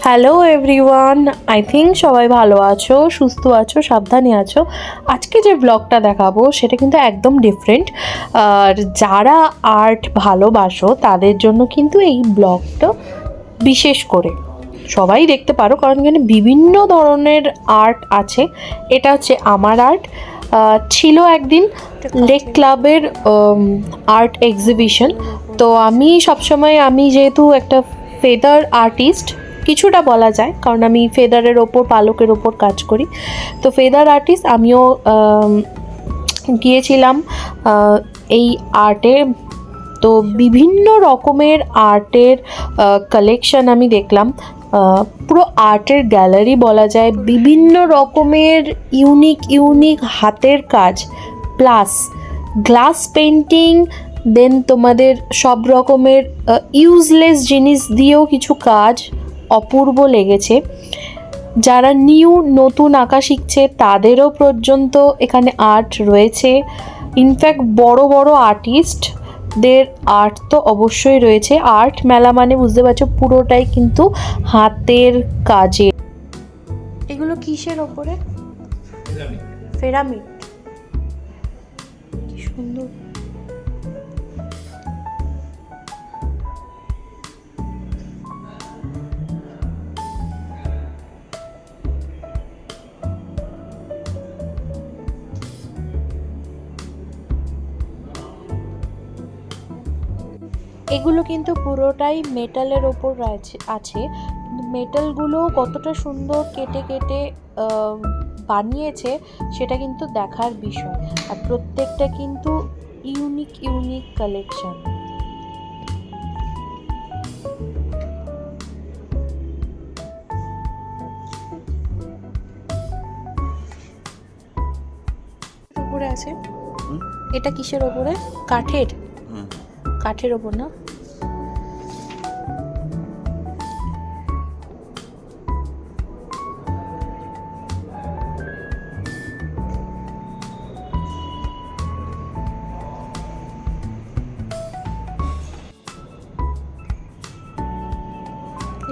Hello everyone, I think সবাই ভালো আছো, সুস্থ আছো, সাবধানে আছো। আজকে যে ব্লগটা দেখাবো সেটা কিন্তু একদম ডিফারেন্ট। আর যারা আর্ট ভালোবাসো তাদের জন্য কিন্তু এই ব্লগটা বিশেষ করে সবাই দেখতে পারো, কারণ এখানে বিভিন্ন ধরনের আর্ট আছে। এটা হচ্ছে আমার আর্ট। ছিল একদিন লেক ক্লাবের আর্ট এক্সিবিশন। তো আমি সবসময়, আমি যেহেতু একটা ফেদার আর্টিস্ট কিছুটা বলা যায়, কারণ আমি ফেদারের ওপর, পালকের ওপর কাজ করি। তো ফেদার আর্টিস্ট আমিও গিয়েছিলাম এই আর্টে। তো বিভিন্ন রকমের আর্টের কালেকশন আমি দেখলাম। পুরো আর্টের গ্যালারি বলা যায়, বিভিন্ন রকমের ইউনিক হাতের কাজ, প্লাস গ্লাস পেন্টিং, দেন তোমাদের সব রকমের ইউজলেস জিনিস দিয়েও কিছু কাজ অপূর্ব লেগেছে। যারা নতুন আঁকা শিখছে তাদেরও পর্যন্ত এখানে আর্ট রয়েছে। ইনফ্যাক্ট বড় বড় আর্টিস্টদের আর্ট তো অবশ্যই রয়েছে। আর্ট মেলা মানে বুঝতে পারছো পুরোটাই কিন্তু হাতের কাজে। এগুলো কিসের ওপরে? পিরামিড। কি সুন্দর। এগুলো কিন্তু পুরোটাই মেটালের ওপর আছে। মেটালগুলো কতটা সুন্দর কেটে কেটে বানিয়েছে সেটা কিন্তু দেখার বিষয়। আর প্রত্যেকটা কিন্তু ইউনিক কালেকশন। উপরে আছে, এটা কিসের ওপরে? কাঠের ওপর না?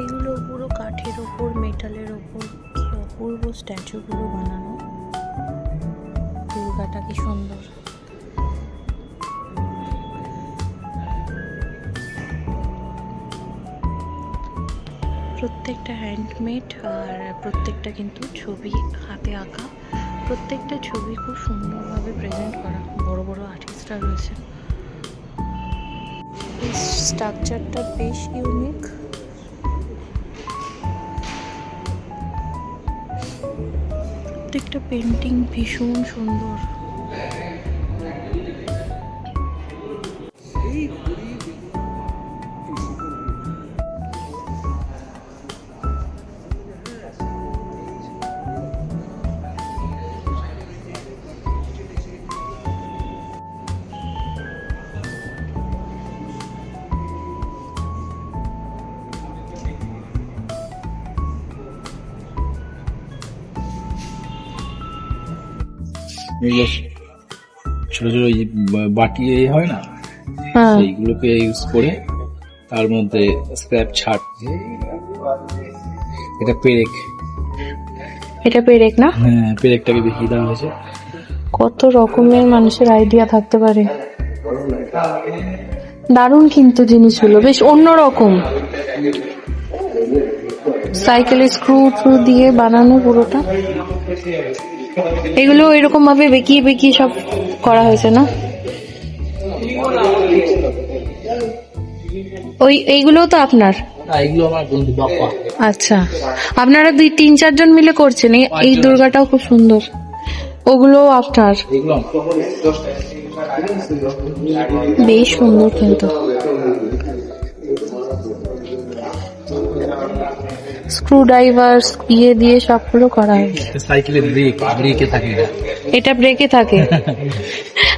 এগুলো পুরো কাঠের ওপর, মেটালের ওপর, কি অপূর্ব স্ট্যাচুগুলো বানানো। দুর্গাটা কি সুন্দর। প্রত্যেকটা হ্যান্ডমেড, আর প্রত্যেকটা কিন্তু ছবি হাতে আঁকা। প্রত্যেকটা ছবি খুব সুন্দরভাবে প্রেজেন্ট করা। বড় বড় আর্টিস্টরা রয়েছে। এই স্ট্রাকচারটা বেশ ইউনিক। প্রত্যেকটা পেন্টিং ভীষণ সুন্দর। ছোট ছোট বাটি হয় না, সেইগুলোকে ইউজ করে তার মধ্যে স্ক্র্যাপ ছাড়। এটা পেরেক না? হ্যাঁ, পেরেকটাকে দেখিয়ে দেওয়া হয়েছে। কত রকমের মানুষের আইডিয়া থাকতে পারে। দারুণ কিন্তু জিনিসগুলো বেশ অন্যরকম। সাইকেলের স্ক্রু দিয়ে বানানো পুরোটা। এগুলো এরকম ভাবে বেঁকিয়ে সব করা হয়েছে না? এইগুলো তো আপনার? এইগুলো আমার বন্ধু বাপ্পা। আচ্ছা, আপনারা 2-3-4 জন মিলে করছেন? এই দুর্গাটাও খুব সুন্দর। ওগুলো আপনার? বেশ সুন্দর কিন্তু। স্ক্রু ড্রাইভার দিয়ে সবগুলো করা হয়েছে। সাইকেলের ব্রেকে থাকে। এটা ব্রেকে থাকে।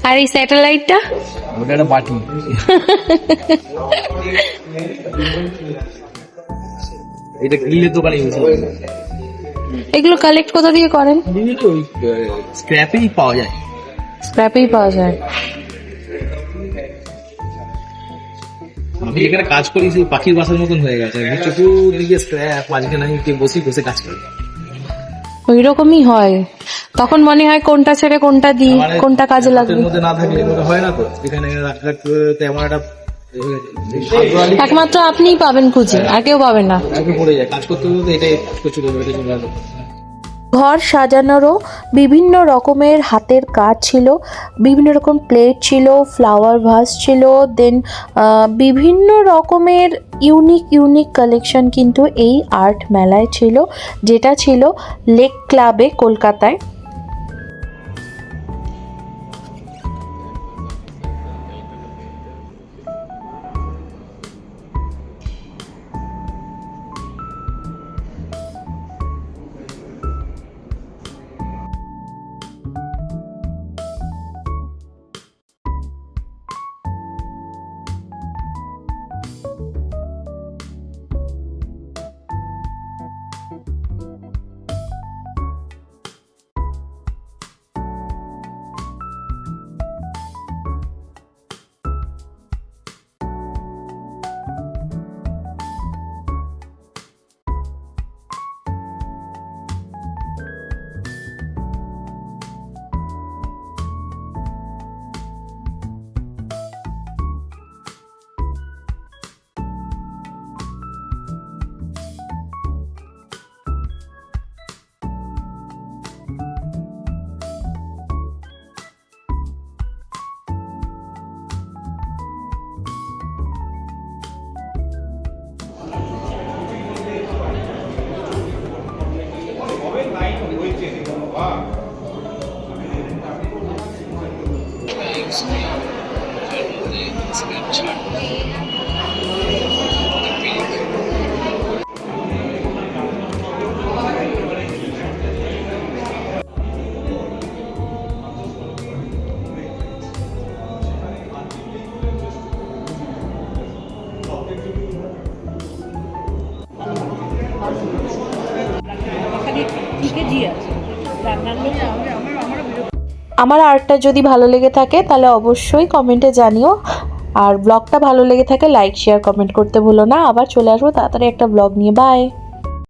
আর এই স্যাটেলাইটটা? ওটা একটা বাটি। এটা গ্রিলের দোকানে ইউজ হয়। এগুলো কালেক্ট কোথা দিয়ে করেন? ওই স্ক্র্যাপেই পাওয়া যায়। আমি এখানে কাজ করি, সেই পাখির বাসার মতন হয়ে গেছে, চতুর্দিকে স্ক্র্যাপ, মাঝখানে আমি বসে বসে কাজ করি। ওই রকমই হয়, তখন মনে হয় কোনটা ছেড়ে কোনটা দিই, মানে কোনটা কাজে হাতের লাগবে। মধ্যে না থাকলে ওটা হয় না, তো এখানে রাখতে রাখতে তেমন একটা একমাত্র আপনিই পাবেন খুঁজে, আর কেউ পাবে না। চোখে পড়ে যায়, কাজ করতে করতে এটাই কাজ করতে এটা চলে গেল। ঘর সাজানোরও বিভিন্ন রকমের হাতের কাজ ছিল, বিভিন্ন রকম প্লেট ছিল, ফ্লাওয়ার ভাস ছিল, দেন বিভিন্ন রকমের ইউনিক কালেকশন কিন্তু এই আর্ট মেলায় ছিল, যেটা ছিল লেক ক্লাবে কলকাতায়। আমার আর্টটা যদি ভালো লেগে থাকে তাহলে অবশ্যই কমেন্টে জানিও, আর ব্লগটা ভালো লেগে থাকে লাইক শেয়ার কমেন্ট করতে ভুলো না। আবার চলে আসবো তাড়াতাড়ি একটা ব্লগ নিয়ে। বাই।